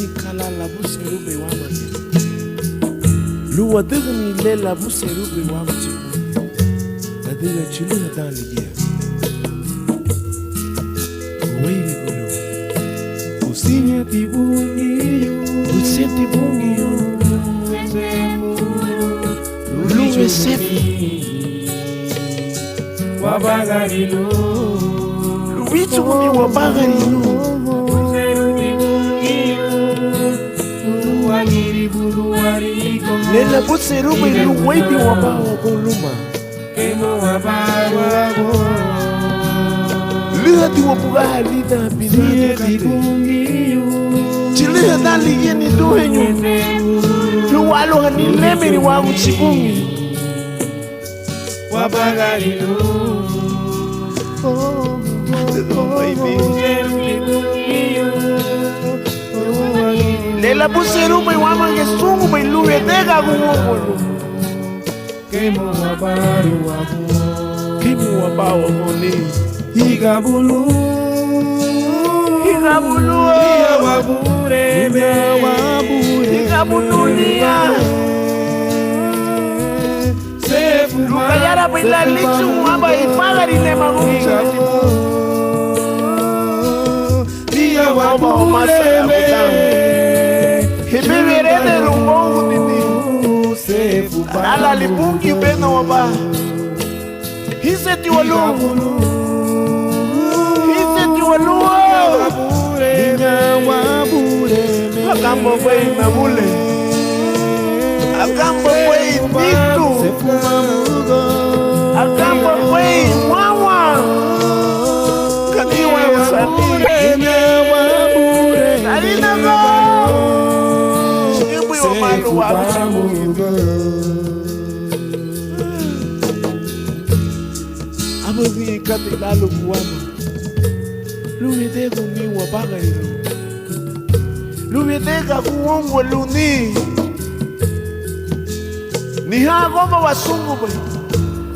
ni kala la buserube wa manye. Luwa dega ni le la buserube wa mchiku. La dega chilu na dani gia. Wewe gulu. Usinya tibungiyo. Usinya tibungiyo. Luwe sefi. Wabagarilo. Luwitu ni wabagarilo. Lela buseruba iluwaiti wabawa koluma. Liha di wabugaha lida bilida kate. Chiliha dali yeni duhenyo. Luwalo hani lemiri wangu chibungi. Wabagarilo. Oh baby. Lela buseruba iwamange sungu bailuwe dega guwongolo. Kemo wabaru wabu. Kemo wabawa mone. Higabulu. Higabulu. Hiya wabure. Hiya wabure. Higabulu niya. Lukayara bila lichu waba ipagari nema mungu. Hiya wabure. Hibivirene rumbongu nini. Ala lipungi bena waba. Hiseti walu. Hiseti walu. Hinya wabure. Akambo kwei mabule. Akambo kwei nitu. Akambo kwei mwawa. Kaniwa wasani. Hinya wabure. Salina go. Shikibu yo malu wabu. Abavi kati lalo buwama. Luwedego ni wabagarilo. Luwedega kuongo luni. Ni haa goma wasungu bai.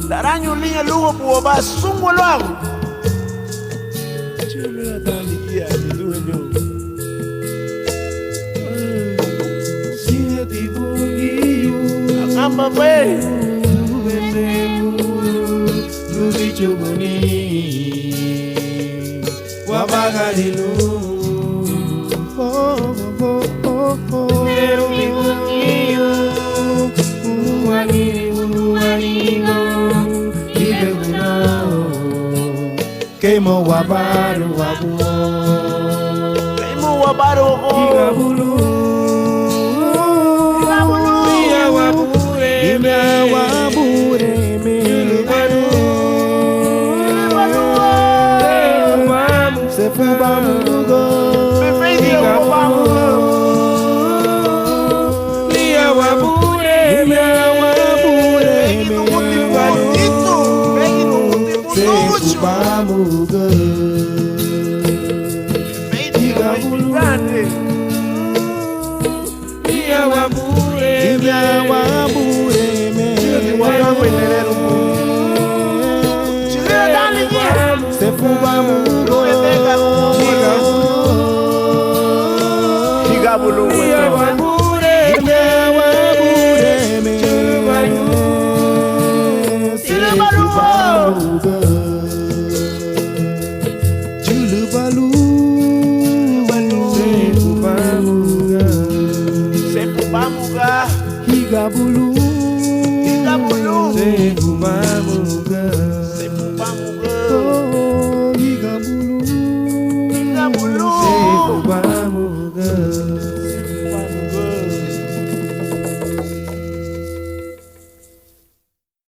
Daranyo liya lugo buwa basungu lago. Chilo ya dali kia ni duhenyo. Siya tibungiyo. Akamba bai. Lubichubuni wabagarilo. Lubichubuniyo uwaniro ibeguna. Kemo wabaru wabu. Kemo wabaru igabulu. Igabulu iya wabure. Iya wabure. Sefubamugo, Sefubamugo, Liya wabure, Liya wabure, Sefubamugo, Liya wabure, Liya wabure, Sefubamugo. Higabulu Hiya wabure. Hiya wabure. Sefubamugo. Chulubalu. Sefubamuga. Sefubamuga. Higabulu. Higabulu. Sefubamuga. Sefubamuga.